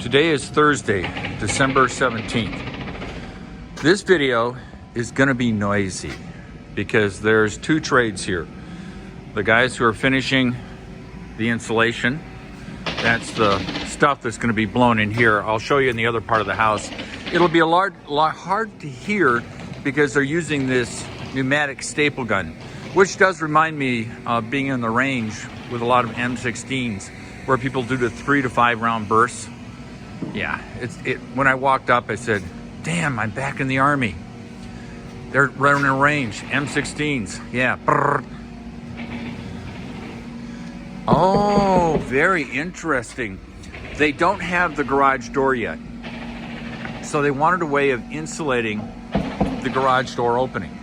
Today is Thursday, December 17th. This video is gonna be noisy because there's two trades here. The guys who are finishing the insulation, that's the stuff that's gonna be blown in here. I'll show you in the other part of the house. It'll be a lot hard to hear because they're using this pneumatic staple gun, which does remind me of being in the range with a lot of M-16s where people do the 3 to 5 round bursts. Yeah, when I walked up, I said, damn, I'm back in the Army. They're running a range, M16s, yeah. Brrr. Oh, very interesting. They don't have the garage door yet. So they wanted a way of insulating the garage door opening.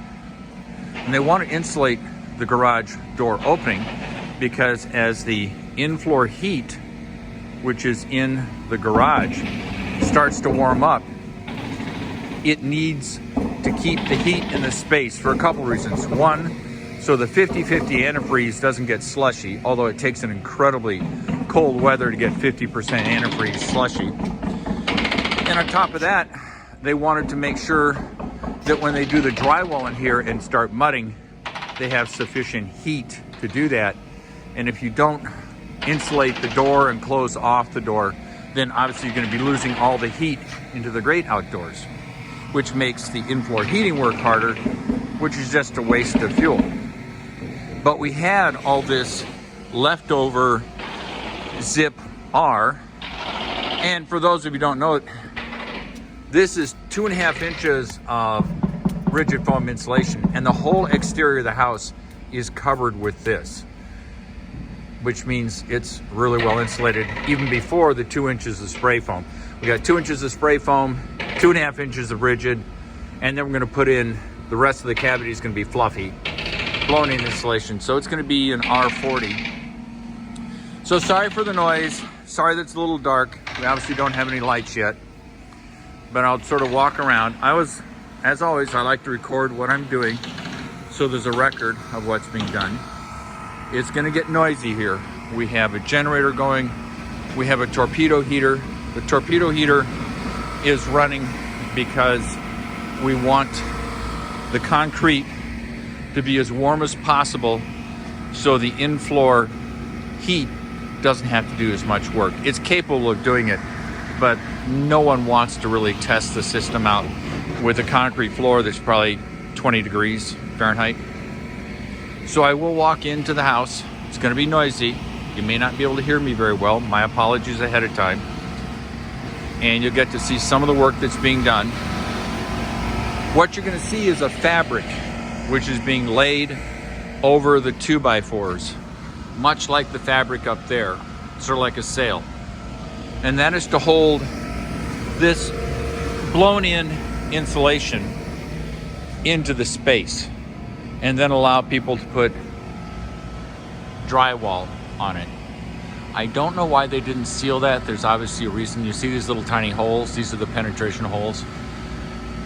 And they want to insulate the garage door opening because as the in-floor heat, which is in the garage, starts to warm up, it needs to keep the heat in the space for a couple reasons. One, so the 50-50 antifreeze doesn't get slushy, although it takes an incredibly cold weather to get 50% antifreeze slushy. And on top of that, they wanted to make sure that when they do the drywall in here and start mudding, they have sufficient heat to do that. And if you don't insulate the door and close off the door, then obviously you're going to be losing all the heat into the great outdoors, which makes the in-floor heating work harder, which is just a waste of fuel. But we had all this leftover Zip R, and for those of you who don't know it, this is 2.5 inches of rigid foam insulation, and the whole exterior of the house is covered with this, which means it's really well insulated even before the 2 inches of spray foam. We got 2 inches of spray foam, 2.5 inches of rigid, and then we're gonna put in the rest of the cavity is gonna be fluffy, blown in insulation. So it's gonna be an R40. So sorry for the noise. Sorry that it's a little dark. We obviously don't have any lights yet, but I'll sort of walk around. As always, I like to record what I'm doing so there's a record of what's being done. It's gonna get noisy here. We have a generator going. We have a torpedo heater. The torpedo heater is running because we want the concrete to be as warm as possible so the in-floor heat doesn't have to do as much work. It's capable of doing it, but no one wants to really test the system out with a concrete floor that's probably 20 degrees Fahrenheit. So I will walk into the house. It's gonna be noisy. You may not be able to hear me very well. My apologies ahead of time. And you'll get to see some of the work that's being done. What you're gonna see is a fabric which is being laid over the 2x4s, much like the fabric up there, sort of like a sail. And that is to hold this blown in insulation into the space and then allow people to put drywall on it. I don't know why they didn't seal that. There's obviously a reason. You see these little tiny holes? These are the penetration holes.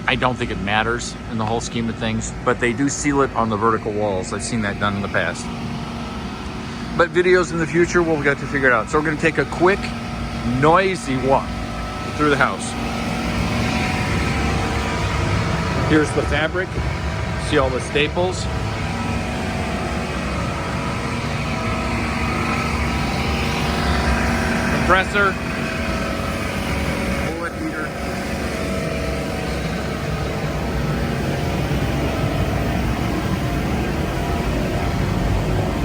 I don't think it matters in the whole scheme of things, but they do seal it on the vertical walls. I've seen that done in the past. But videos in the future, we'll get to figure it out. So we're gonna take a quick, noisy walk through the house. Here's the fabric. See all the staples. Compressor. Bullet heater.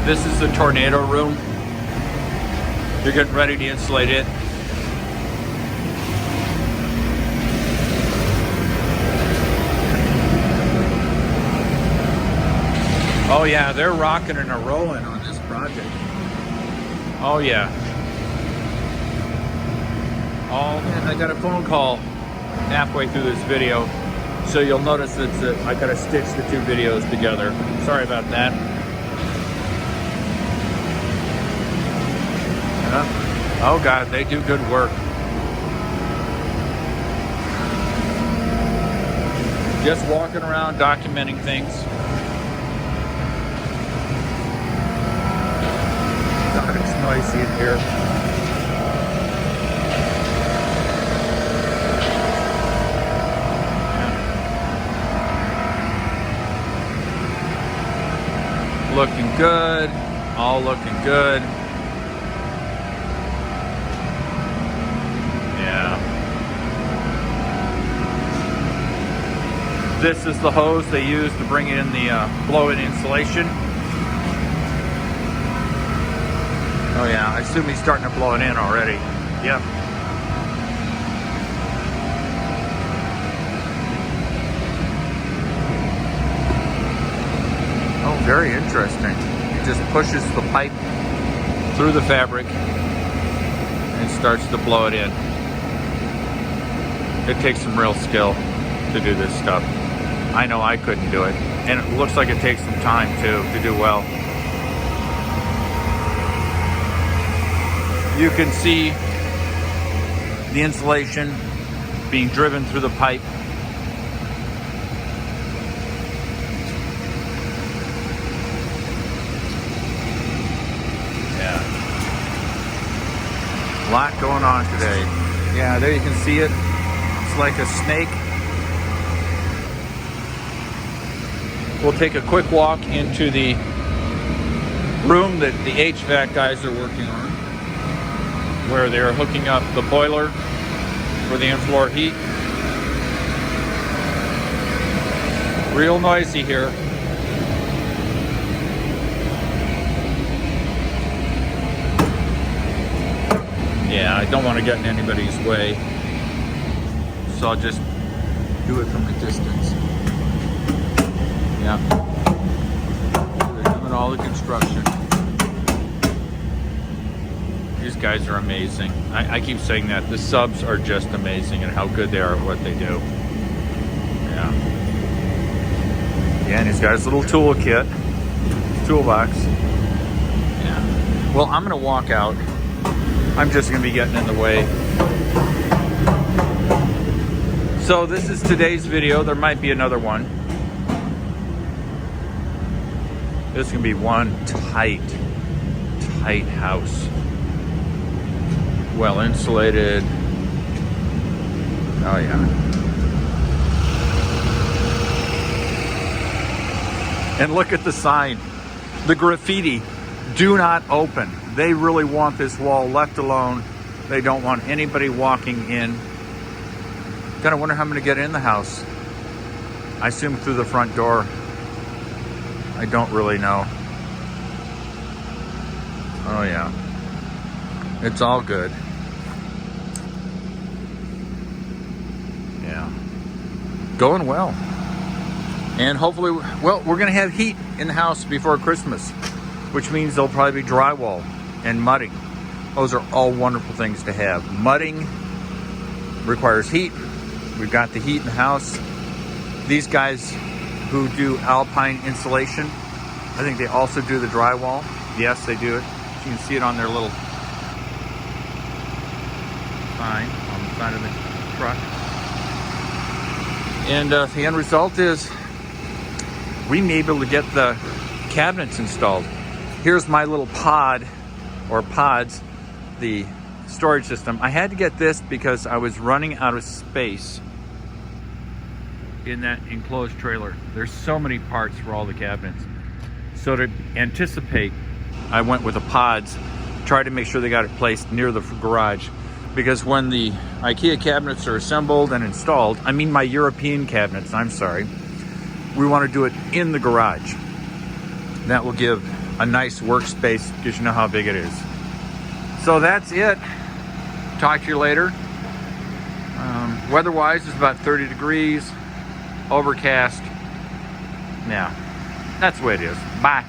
This is the tornado room. You're getting ready to insulate it. Oh yeah, they're rocking and rolling on this project. Oh yeah. Oh man, I got a phone call halfway through this video. So you'll notice that I gotta stitch the two videos together. Sorry about that. Oh God, they do good work. Just walking around documenting things. God, it's noisy in here. good. All looking good. Yeah. This is the hose they use to bring in the blow-in insulation. Oh yeah, I assume he's starting to blow it in already. Yep. Oh, very interesting. He just pushes the pipe through the fabric and starts to blow it in. It takes some real skill to do this stuff. I know I couldn't do it. And it looks like it takes some time too to do well. You can see the insulation being driven through the pipe. Yeah. A lot going on today. Yeah, there you can see it. It's like a snake. We'll take a quick walk into the room that the HVAC guys are working on, where they're hooking up the boiler for the in-floor heat. Real noisy here. Yeah, I don't want to get in anybody's way, so I'll just do it from a distance. Yeah, they're doing all the construction. These guys are amazing. I keep saying that. The subs are just amazing and how good they are at what they do. Yeah. Yeah, and he's got his little toolkit, toolbox. Yeah. Well, I'm gonna walk out. I'm just gonna be getting in the way. So this is today's video. There might be another one. This is gonna be one tight house. Well insulated. Oh yeah. And look at the sign. The graffiti, do not open. They really want this wall left alone. They don't want anybody walking in. Gotta wonder how I'm gonna get in the house. I assume through the front door. I don't really know. Oh yeah. It's all good. Yeah. Going well. And hopefully, well, we're gonna have heat in the house before Christmas, which means there'll probably be drywall and mudding. Those are all wonderful things to have. Mudding requires heat. We've got the heat in the house. These guys who do alpine insulation, I think they also do the drywall. Yes, they do it. You can see it on their little sign on the side of the truck. And the end result is we may be able to get the cabinets installed. Here's my little pod, or pods, the storage system. I had to get this because I was running out of space in that enclosed trailer. There's so many parts for all the cabinets. So to anticipate, I went with the pods, tried to make sure they got it placed near the garage, because when the IKEA cabinets are assembled and installed, I mean my European cabinets, I'm sorry, we want to do it in the garage. That will give a nice workspace because you know how big it is. So that's it. Talk to you later. Weather-wise, it's about 30 degrees, overcast. Yeah, that's the way it is. Bye.